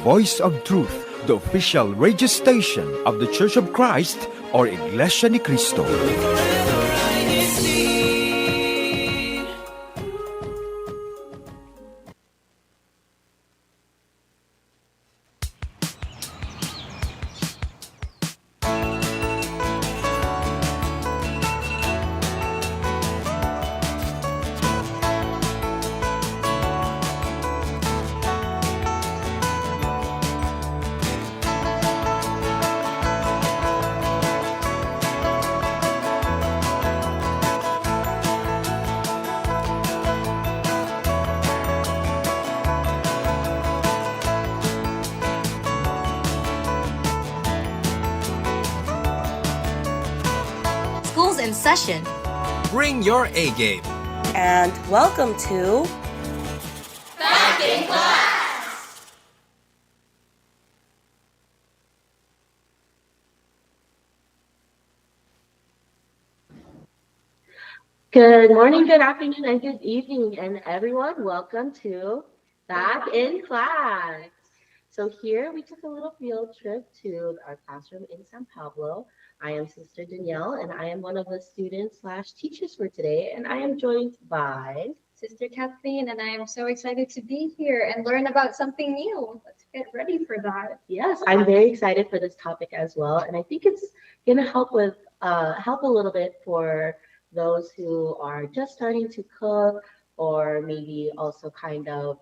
voice of truth, the official radio station of the Church of Christ, or Iglesia ni Cristo. School's in session. Bring your A game. And welcome to Back in Class. Good morning, good afternoon, and good evening, and everyone, welcome to Back in Class. So here we took a little field trip to our classroom in San Pablo. I am Sister Danielle, and I am one of the students / teachers for today, and I am joined by Sister Kathleen, and I am so excited to be here and learn about something new. Let's get ready for that. Yes, I'm very excited for this topic as well, and I think it's going to help a little bit for those who are just starting to cook, or maybe also kind of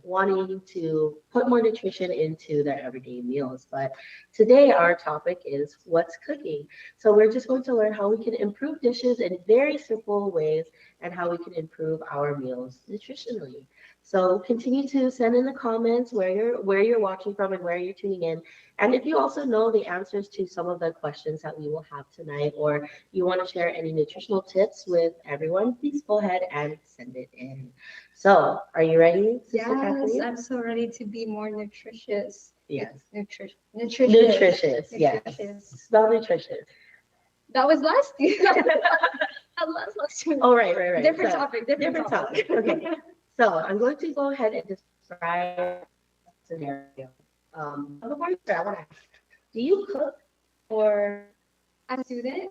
wanting to put more nutrition into their everyday meals. But today our topic is what's cooking. So we're just going to learn how we can improve dishes in very simple ways and how we can improve our meals nutritionally. So continue to send in the comments where you're watching from and where you're tuning in. And if you also know the answers to some of the questions that we will have tonight, or you want to share any nutritional tips with everyone, please go ahead and send it in. So, are you ready, Sister Kathleen? Yes, I'm so ready to be more nutritious. Yes. Nutritious. Yes. Spell nutritious. That was last year. last year. Oh, right. Different topic. Okay. So, I'm going to go ahead and describe a scenario. Before you start, I want to ask, do you cook or? As a student,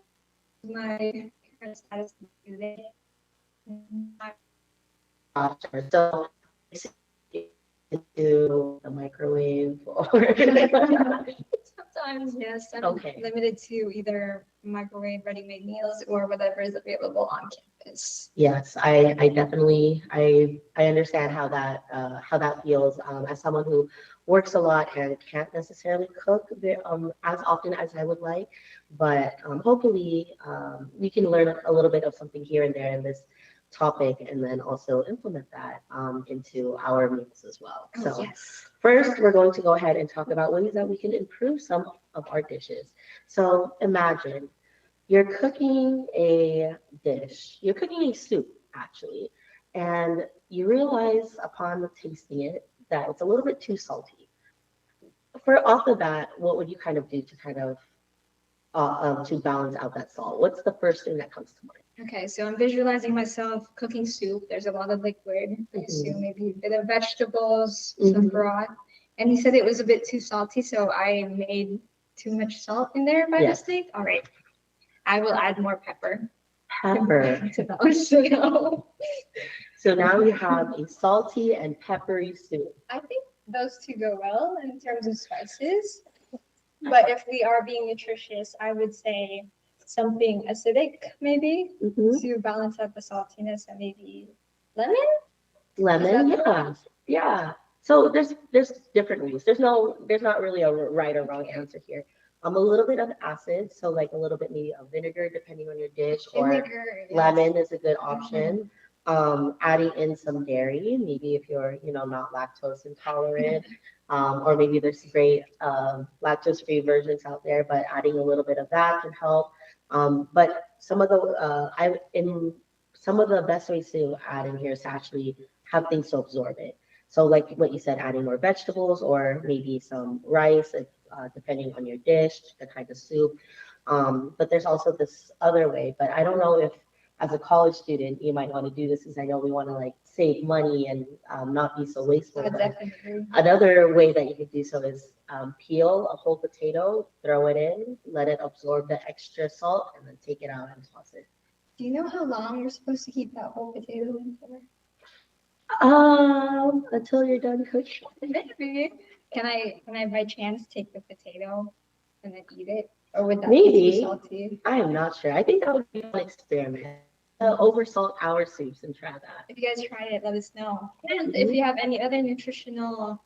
my current status is student. So, into the microwave or? Sometimes, yes. I'm Okay. limited to either microwave ready-made meals or whatever is available on campus. Yes, I definitely I understand how that feels as someone who works a lot and can't necessarily cook as often as I would like, but hopefully we can learn a little bit of something here and there in this topic, and then also implement that into our meals as well. So Yes. first, we're going to go ahead and talk about ways that we can improve some of our dishes. So imagine you're cooking a dish, you're cooking a soup actually, and you realize upon tasting it that it's a little bit too salty. Off the bat, what would you kind of do to kind of to balance out that salt? What's the first thing that comes to mind? Okay, so I'm visualizing myself cooking soup. There's a lot of liquid. I assume maybe a bit of vegetables, some broth. And he said it was a bit too salty, so I made too much salt in there by mistake. All right, I will add more pepper. To balance it out. So now we have a salty and peppery soup. I think those two go well in terms of spices. But if we are being nutritious, I would say something acidic maybe to balance out the saltiness, and maybe lemon. Yeah. So there's different ways. There's not really a right or wrong answer here. A little bit of acid, so like a little bit maybe of vinegar, depending on your dish, or lemon is a good option. Adding in some dairy, maybe if you're not lactose intolerant, or maybe there's great lactose-free versions out there, but adding a little bit of that can help. But some of the best ways to add in here is to actually have things to absorb it. So like what you said, adding more vegetables or maybe some rice, depending on your dish, the kind of soup. But there's also this other way, but I don't know if as a college student you might want to do this, because I know we want to like save money and not be so wasteful. But Definitely. another way that you could do so is peel a whole potato, throw it in, let it absorb the extra salt, and then take it out and toss it. Do you know how long you're supposed to keep that whole potato in for? Until you're done cooking. Maybe. Can I by chance take the potato and then eat it? Or would that be Maybe. too salty? I am not sure. I think that would be an experiment. Over salt our soups and try that. If you guys try it, let us know. And if you have any other nutritional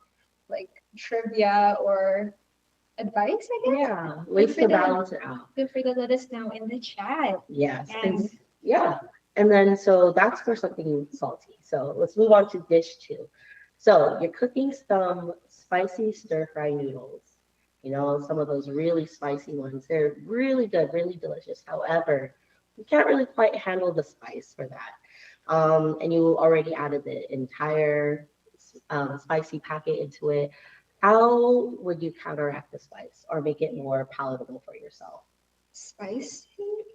like trivia or advice, I guess. Yeah, ways to balance it out. Feel free to let us know in the chat. Yes. And Yeah. And then so that's for something salty. So let's move on to dish two. So you're cooking some spicy stir fry noodles. You know, some of those really spicy ones. They're really good, really delicious. However, you can't really quite handle the spice for that. And you already added the entire spicy packet into it. How would you counteract the spice or make it more palatable for yourself? spicy?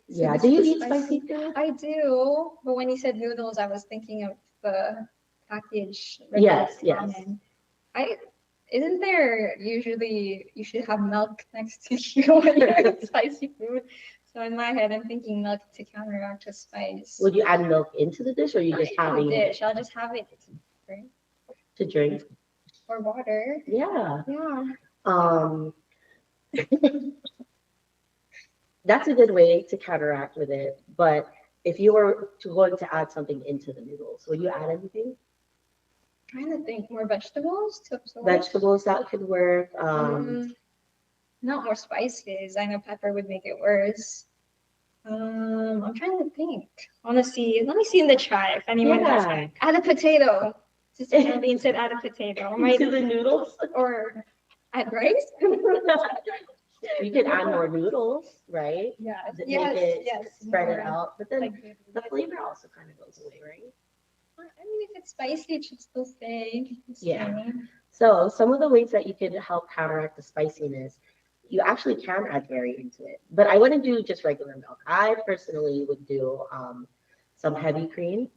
Yeah, this do you is eat spicy food? I do, but when you said noodles, I was thinking of the package. Yes, yes. ramen. Isn't there usually you should have milk next to you when you eat spicy food? So in my head, I'm thinking milk to counteract the spice. Would you add milk into the dish or you just having it dish? I'll just have it to drink? or water. Yeah. Yeah. That's a good way to counteract with it. But if you were going to add something into the noodles, would you add anything? Trying to think more vegetables to absorb. Vegetables that could work. Not more spices. I know pepper would make it worse. I'm trying to think. Honestly, let me see in the chat if anyone has add a potato. Sister Charlene said add a potato. To the noodles? Or add rice? You could add more noodles, right? Yeah. Yes. Spread it more. out. But then Like, the flavor also kind of goes away, right? I mean, if it's spicy, it should still stay. Yeah. So some of the ways that you could help counteract the spiciness, you actually can add dairy into it. But I wouldn't do just regular milk. I personally would do some heavy cream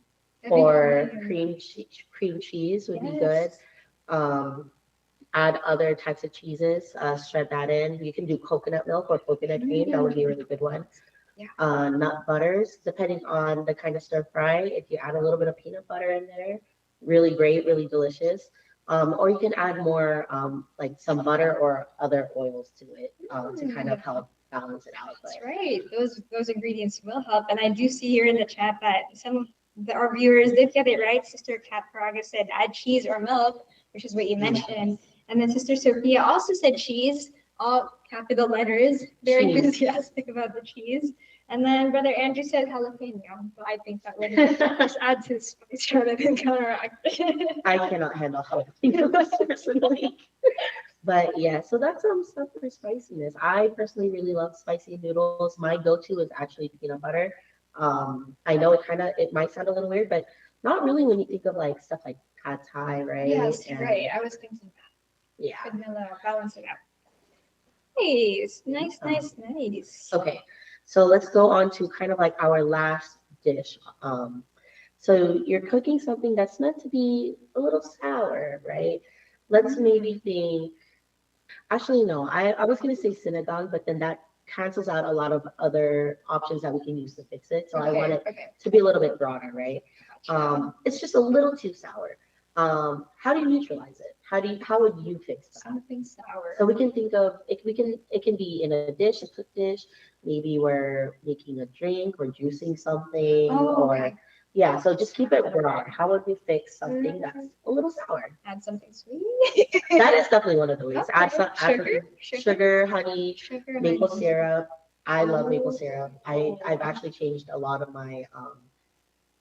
or cream cheese would be good. Add other types of cheeses, shred that in. You can do coconut milk or coconut cream. That would be a really good one. Yeah. Nut butters, depending on the kind of stir fry. If you add a little bit of peanut butter in there, really great, really delicious. Or you can add more like some butter or other oils to it to kind of help balance it out. That's right. Those ingredients will help. And I do see here in the chat that some of our viewers did get it right. Sister Kat Paraga said add cheese or milk, which is what you mentioned. And then Sister Sophia also said cheese, all capital letters. Very enthusiastic about the cheese. And then Brother Andrew said jalapeno. But I think that would just add to the spice rather than counteract it. I cannot handle jalapenos personally. But yeah, so that's some stuff for spiciness. I personally really love spicy noodles. My go-to is actually peanut butter. I know it might sound a little weird, but not really when you think of like stuff like pad thai, right? Yes, right. I was thinking that. Yeah. Vanilla, balance it out. Nice. Okay, so let's go on to kind of like our last dish. So you're cooking something that's meant to be a little sour, right? Let's maybe think, actually, no, I was going to say synagogue, but then that cancels out a lot of other options that we can use to fix it. So I want it to be a little bit broader, right? It's just a little too sour. How do you neutralize it? How would you fix that? Something sour. So we can think of it. It can be in a dish, a cooked dish. Maybe we're making a drink or juicing something, yeah. So just keep it broad. How would we fix something that's a little sour? Add something sweet. That is definitely one of the ways. Add some sugar, honey, maple honey. syrup. I love maple syrup. I've actually changed a lot of my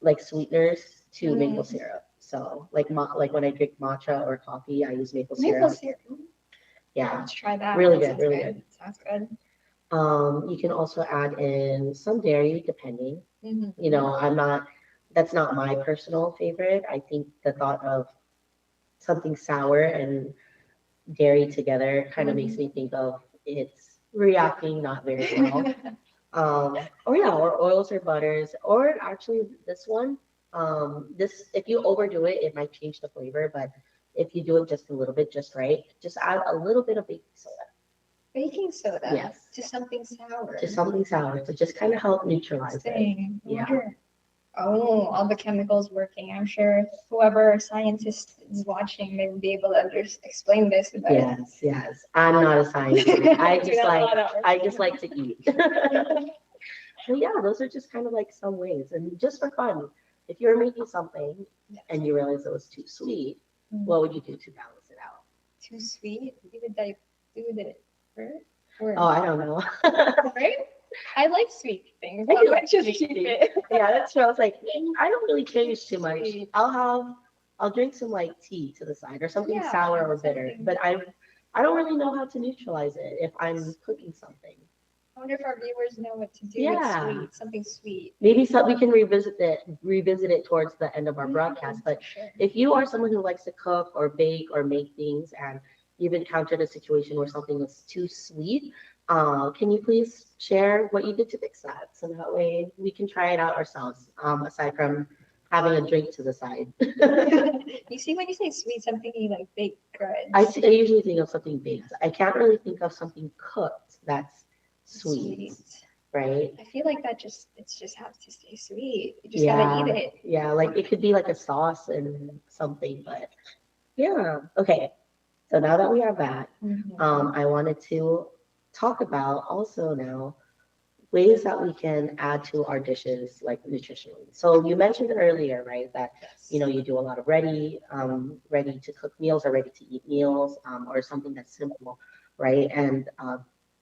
like sweeteners to maple syrup. So like when I drink matcha or coffee, I use maple syrup. Maple syrup. Yeah. Let's try that. Really good, really good. Sounds good. You can also add in some dairy, depending. You know, that's not my personal favorite. I think the thought of something sour and dairy together kind of makes me think of it's reacting not very well. Or oils or butters, or actually this one, This, if you overdo it, it might change the flavor, but if you do it just a little bit, just right, just add a little bit of baking soda. Baking soda. Yes. To something sour. To something sour to just kind of help neutralize it. Interesting. I Yeah. wonder- Oh, all the chemicals working. I'm sure whoever scientist is watching, they will be able to explain this. But Yes, yes. I'm not a scientist. I Do just not like allow that I just like to eat. But yeah, those are just kind of like some ways, and just for fun. If you're making something and you realize it was too sweet, what would you do to balance it out? Too sweet. You would like do it first? Or, Oh, I don't know. right? I like sweet things. I I do like like just sweet keep things. it. Yeah, that's true. I was like, I don't really change too much. Sweet. I'll drink some like tea to the side or something Yeah, sour or bitter. something- But I don't really know how to neutralize it if I'm cooking something. I wonder if our viewers know what to do Yeah. with sweet, something sweet. Maybe we can revisit it towards the end of our broadcast. But Sure. if you are someone who likes to cook or bake or make things and you've encountered a situation where something is too sweet, can you please share what you did to fix that? So that way we can try it out ourselves, aside from having a drink to the side. You see, when you say sweet, I'm thinking like baked goods. I usually think of something baked. I can't really think of something cooked that's sweet, right? I feel like it just has to stay sweet. You just gotta eat it. Yeah, like it could be like a sauce and something, but yeah. Okay. So now that we have that, I wanted to talk about also now ways that we can add to our dishes like nutritionally. So you mentioned earlier, right, that you do a lot of ready to cook meals or ready to eat meals, or something that's simple, right? And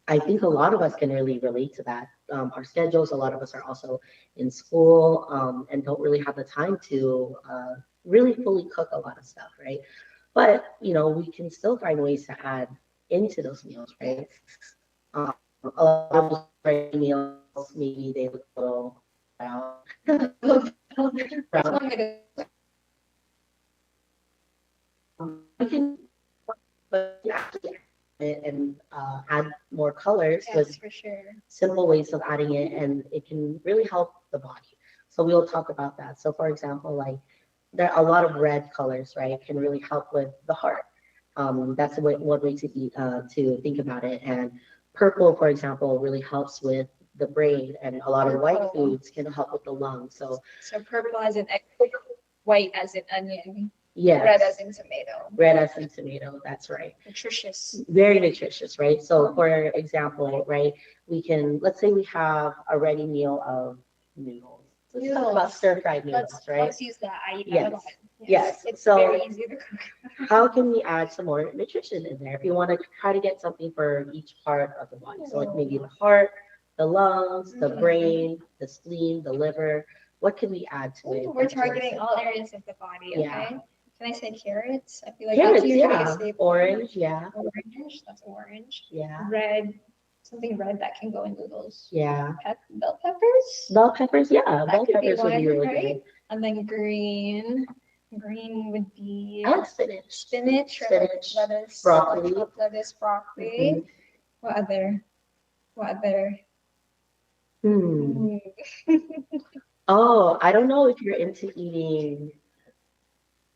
I think a lot of us can really relate to that. Our schedules, a lot of us are also in school, and don't really have the time to really fully cook a lot of stuff, right? But we can still find ways to add into those meals, right? A lot of those ready meals, maybe they look a little brown. Brown. You can, but you actually add it and add more colors with Yes, for sure. simple ways of adding it, and it can really help the body. So we'll talk about that. So for example, like there are a lot of red colors, right, can really help with the heart. That's one way to think about it. And purple, for example, really helps with the brain, and a lot of white foods can help with the lungs. So purple as in egg, white as in onion, yes, red as in tomato. red as in tomato. That's right. Nutritious. Very nutritious, right? So for example, right, let's say we have a ready meal of noodles. Let's talk about stir-fried noodles, right? Let's use that. I eat Yes. that a lot. Yes. It's So very easy to cook. how can we add some more nutrition in there if you want to try to get something for each part of the body? So like maybe the heart, the lungs, the brain, the spleen, the liver. What can we add to it? We're targeting all areas of the body, okay? Yeah. Can I say carrots? I feel like Carrots, that's usually yeah. a staple. Orange, yeah. Orange, that's orange. Yeah. Red, something red that can go in noodles. Yeah. Bell peppers? Bell peppers, yeah. That Bell could be peppers would be one, really right? good. And then green. Green would be I like spinach. spinach, or like Spinach, lettuce, broccoli. like lettuce, broccoli. Mhm. What other? Hmm. Oh, I don't know if you're into eating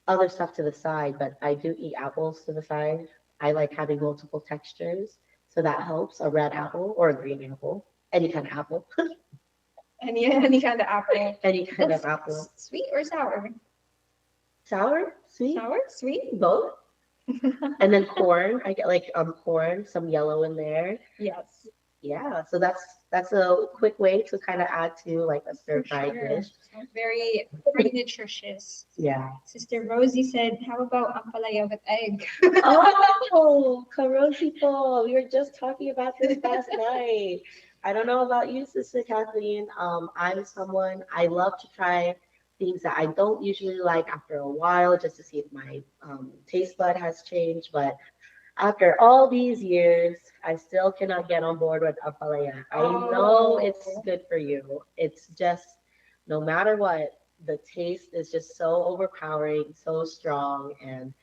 other stuff to the side, but I do eat apples to the side. I like having multiple textures, so that helps. A red apple or a green apple, any kind of apple, Any kind of apple. any kind of apple. Sweet or sour? Sour, sweet, Sour, sweet. both. And then corn, I get like corn, some yellow in there. Yes. Yeah, so that's a quick way to kind of add to like a stir-fried Sure. dish. Sounds very nutritious. Yeah. Sister Rosie said, "How about ampalaya with egg?" Oh, Karosito, we were just talking about this last night. I don't know about you, Sister Kathleen. I love to try things that I don't usually like after a while, just to see if my taste bud has changed. But after all these years, I still cannot get on board with ampalaya. I know it's good for you. It's just, no matter what, the taste is just so overpowering, so strong, and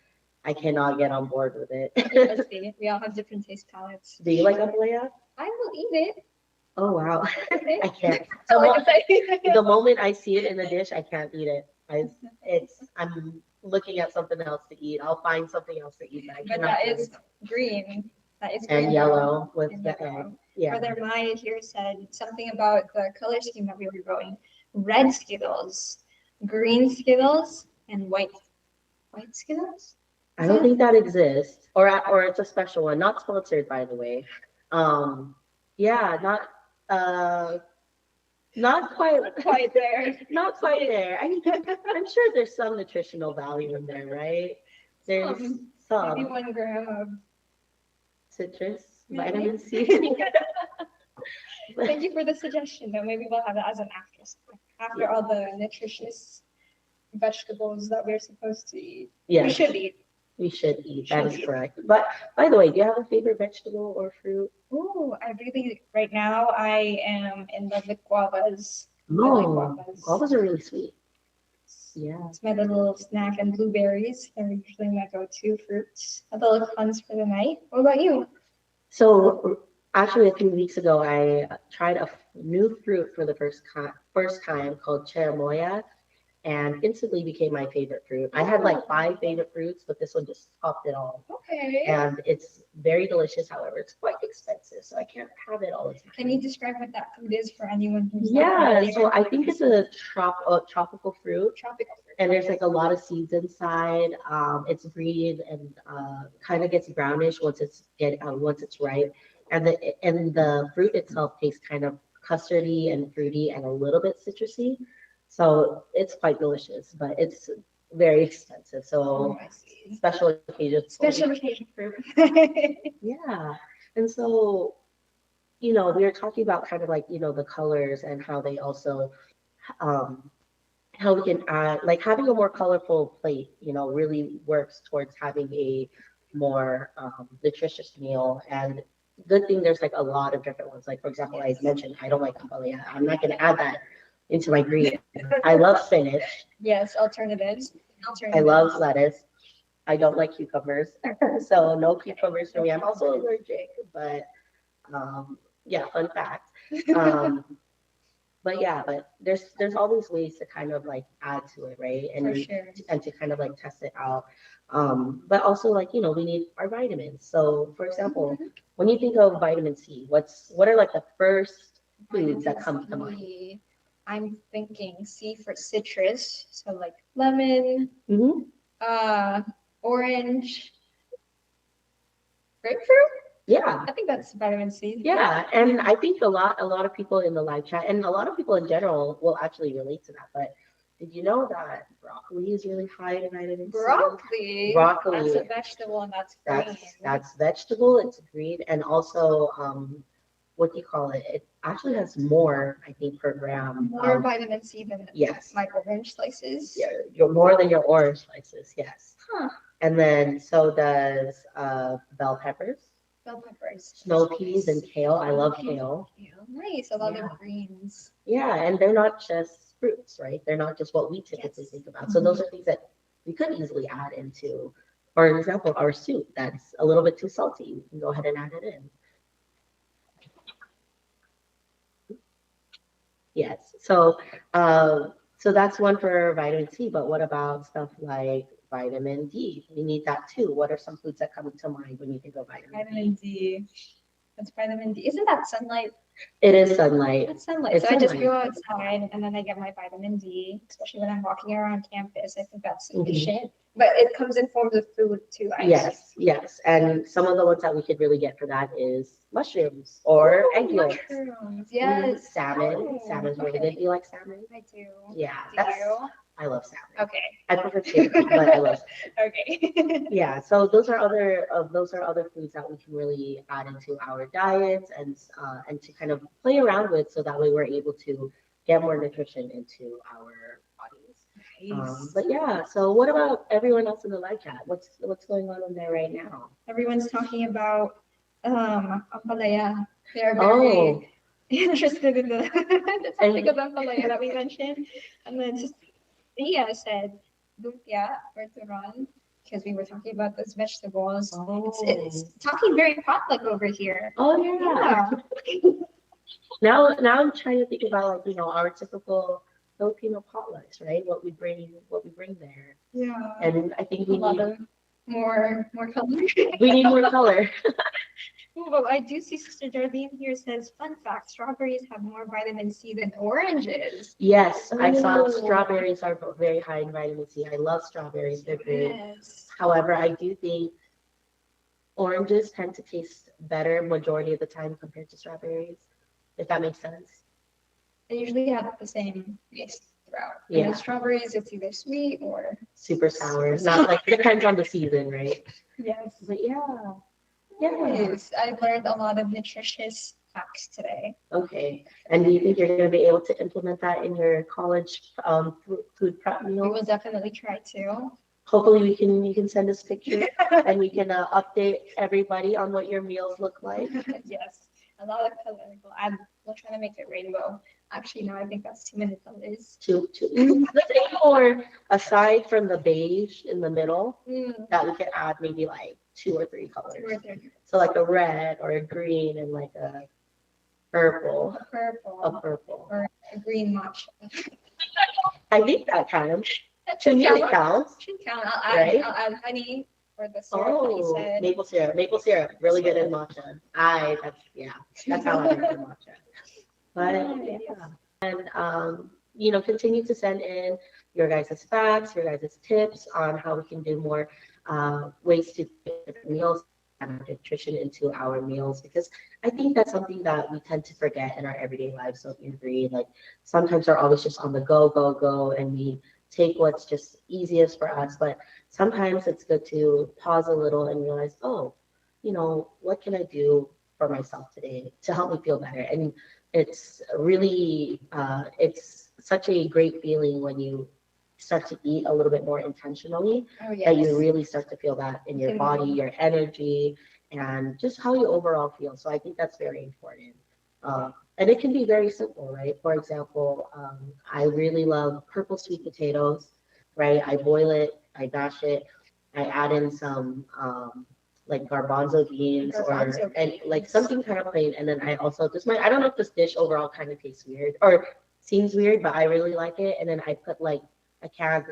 I cannot get on board with it. Let's see. We all have different taste palettes. Do you like ampalaya? I will eat it. Oh, wow. I can't. That's all I can say. The moment I see it in the dish, I can't eat it. I'm looking at something else to eat. I'll find something else to eat that I But cannot that do. is green. That is And green. yellow with And the yellow. egg. Yeah. Brother Maya here said something about the color scheme that we were going. Red Skittles, green Skittles, and white Skittles. I don't think that exists, or it's a special one, not sponsored, by the way. Yeah, uh, not quite, Quite there. not quite there. I'm sure there's some nutritional value in there, right? There's Maybe some 1 gram of. citrus, Maybe. vitamin C. Thank you for the suggestion. Though maybe we'll have it as an after all the nutritious vegetables that we're supposed to eat. Yeah, We should eat. we should eat. That Should is eat. correct. But by the way, do you have a favorite vegetable or fruit? Oh, I really right now I am in love with guavas. I like No, guavas are really sweet. Yeah. It's my little snack, and blueberries are usually my go-to fruits. A little cleanse for the night. What about you? So actually, a few weeks ago, I tried a new fruit for the first time called cherimoya, and instantly became my favorite fruit. I had like 5 favorite fruits, but this one just topped it all. Okay. And it's very delicious. However, it's quite expensive, so I can't have it all the time. Can you describe what that fruit is for anyone who's not Yeah, familiar? so I think it's a tropical fruit. Tropical fruit. And there's like a lot of seeds inside. It's green and kind of gets brownish once it's ripe. And the fruit itself tastes kind of custardy and fruity and a little bit citrusy. So it's quite delicious, but it's very expensive. So Oh, I see. special occasions. Special occasion fruit. Yeah. And so, we were talking about kind of like, the colors and how they also um how we can add, like having a more colorful plate, really works towards having a more nutritious meal. And good thing there's like a lot of different ones. Like, for example, I mentioned I don't like ampalaya. I'm not going to add that into my green. I love spinach. Yes, alternatives. I love lettuce. I don't like cucumbers. So no cucumbers for me. I'm also allergic, but yeah, fun fact. Um, but there's always ways to kind of like add to it, right? For sure. And to kind of like test it out. But also like, we need our vitamins. So for example, when you think of vitamin C, what are like the first foods that come to mind? C. I'm thinking C for citrus, so like lemon, orange, grapefruit. Yeah. I think that's vitamin C. Yeah, and I think a lot of people in the live chat and a lot of people in general will actually relate to that. But did you know that broccoli is really high in vitamin C? Broccoli. That's a vegetable and that's green. That's vegetable. It's green, and also what do you call it? It actually has more, I think, per gram. More vitamin C than my orange slices. Yeah, you're more than your orange slices. Yes. Huh. And then so does bell peppers. Bell peppers. Snow peas and kale. I love kale. Nice. A lot of greens. Yeah, and they're not just fruits, right? They're not just what we typically think about. So those are things that we could easily add into, for example, our soup that's a little bit too salty. We can go ahead and add it in. Yes. So that's one for vitamin C, but what about stuff like vitamin D? We need that too. What are some foods that come to mind when you think of vitamin D? That's vitamin D. Isn't that sunlight? It is sunlight. It's sunlight. It's so I just sunlight. go outside and then I get my vitamin D, especially when I'm walking around campus. I think that's sufficient. But it comes in forms of food too. Yes. And some of the ones that we could really get for that is mushrooms or egg yolks. Mushrooms. Yes. Salmon. Salmon's really good. Do you like salmon? I do. Yeah. Do you? I love salmon. Okay. I prefer chicken, but I love salmon. Okay. Yeah, so those are other foods that we can really add into our diets and to kind of play around with, so that way we're able to get more nutrition into our bodies. Nice. But yeah, so what about everyone else in the live chat? What's going on in there right now? Everyone's talking about ampalaya. They're very interested in the topic of ampalaya that we mentioned, and then just Ria said lumpia or turon, because we were talking about those vegetables. It's talking very potluck over here. Oh yeah. Now I'm trying to think about, like, our typical Filipino potlucks, right? What we bring there. Yeah. And I think A lot of more color. we need more color. Well, I do see Sister Darlene here says, fun fact, strawberries have more vitamin C than oranges. Yes, I saw Oh. strawberries are very high in vitamin C. I love strawberries. They're great. Yes. However, I do think oranges tend to taste better majority of the time compared to strawberries, if that makes sense. They usually have the same taste throughout. And Yeah. with strawberries, it's either sweet or Super sour. Super Not like depends on the season, right? yes. But yeah. Yeah. Yes, I learned a lot of nutritious facts today. Okay. And do you think you're going to be able to implement that in your college food prep We will meals? definitely try to. Hopefully, you can send us pictures and we can update everybody on what your meals look like. Yes, a lot of color. We'll try to make it rainbow. Actually, no, I think that's too many colors. Let's aim for aside from the beige in the middle, Mm, that we can add maybe like 2 or 3 colors. 2 or 3. So like a red or a green and like a purple, A purple. a purple. Or a green matcha. I think that counts. That To should me, count. it counts. Should count. Right? I'll add honey for the syrup that you Oh, said. maple syrup, really good in matcha. That's how I make the matcha. But yeah, and continue to send in your guys' facts, your guys' tips on how we can do more ways to get different meals and nutrition into our meals because I think that's something that we tend to forget in our everyday lives. So if you agree, like sometimes we're always just on the go, go, go, and we take what's just easiest for us. But sometimes it's good to pause a little and realize, oh, what can I do for myself today to help me feel better? And it's really, it's such a great feeling when you start to eat a little bit more intentionally, Oh, that you yes. really start to feel that in your body, your energy, and just how you overall feel. So I think that's very important. And it can be very simple, right? For example, I really love purple sweet potatoes, right? I boil it, I mash it, I add in some like garbanzo beans Garbanzo and like beans. something kind of plain. And then I also I don't know if this dish overall kind of tastes weird or seems weird, but I really like it. And then I put like a can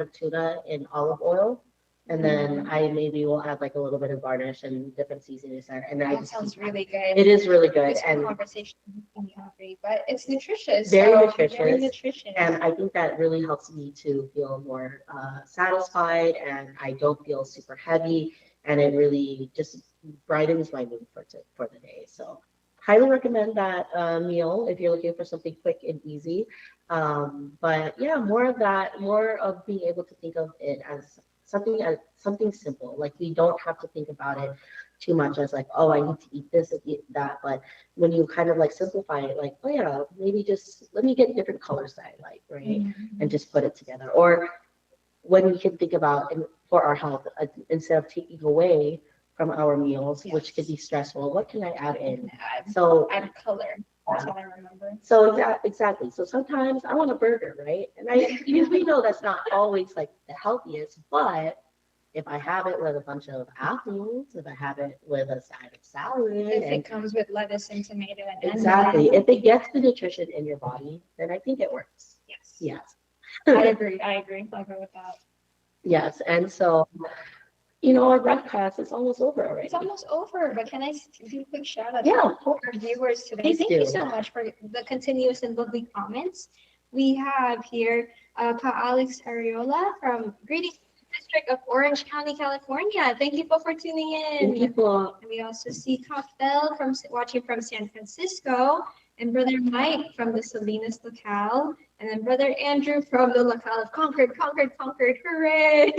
of tuna in olive oil. And then I maybe will add like a little bit of garnish and different seasonings there. And then I That just sounds keep really good. it is really good. This And conversation making me hungry, but it's nutritious. very so nutritious. Very nutritious. And I think that really helps me to feel more satisfied and I don't feel super heavy. And it really just brightens my mood for the day. So highly recommend that meal if you're looking for something quick and easy. But yeah, more of that, more of being able to think of it as something simple. Like we don't have to think about it too much as like, oh, I need to eat this and eat that. But when you kind of like simplify it, like, oh yeah, maybe just let me get different colors that I like, right? And just put it together. Or when we can think about for our health, instead of taking away from our meals, which could be stressful, what can I add in? So Add color. That's what I remember. So exactly. So sometimes I want a burger, right? And we know that's not always like the healthiest, but if I have it with a bunch of apples, if I have it with a side of salad, If it comes with lettuce and tomato and exactly, onion. if it gets the nutrition in your body, then I think it works. Yes. Yes. I agree. I agree with that. Yes, and so our broadcast is almost over already. It's almost over, but can I do a quick shout out Yeah, to of course. our viewers today? Please Thank you do. so much for the continuous and lovely comments. We have here Pa Alex Ariola from Greetings District of Orange County, California. Thank you for tuning in. And people, And we also see Kafel watching from San Francisco, and Brother Mike from the Salinas locale, and then Brother Andrew from the locale of Concord, hooray!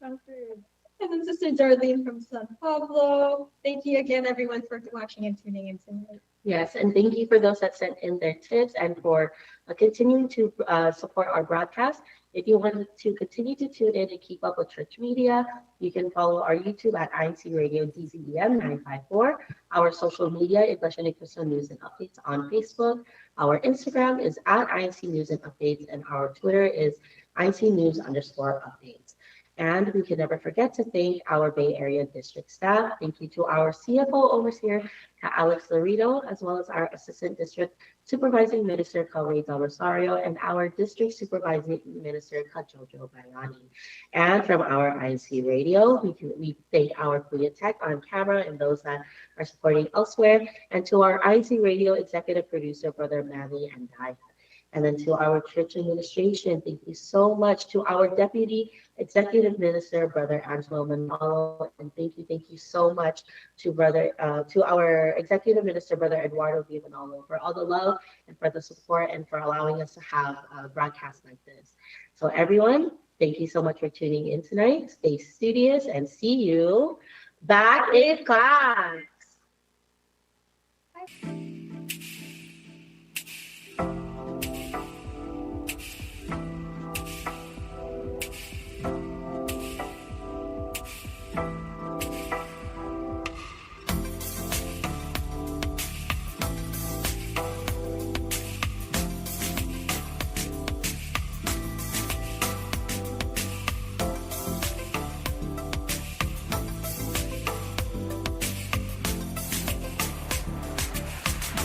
Concord. And then Sister Darlene from San Pablo. Thank you again, everyone, for watching and tuning in tonight. yes, and thank you for those that sent in their tips and for continuing to support our broadcast. If you want to continue to tune in and keep up with church media, you can follow our YouTube at INCRadio DZEM 954, our social media, iglesianicristo News and Updates on Facebook. Our Instagram is at INC News and Updates, and our Twitter is INC News _updates. And we can never forget to thank our Bay Area District staff. Thank you to our CFO Overseer, Alex Laredo, as well as our Assistant District Supervising Minister, Calray Del Rosario, and our District Supervising Minister, Kajojo Bayani. And from our INCRadio, we thank our Kuya Tech on camera and those that are supporting elsewhere. And to our INCRadio Executive Producer, Brother Manny and Dai. And then to our church administration, thank you so much. To our Deputy Executive Minister, Brother Angelo Manalo, and thank you so much to our Executive Minister, Brother Eduardo V. Manalo, for all the love and for the support and for allowing us to have a broadcast like this. So everyone, thank you so much for tuning in tonight. Stay studious and see you back in class.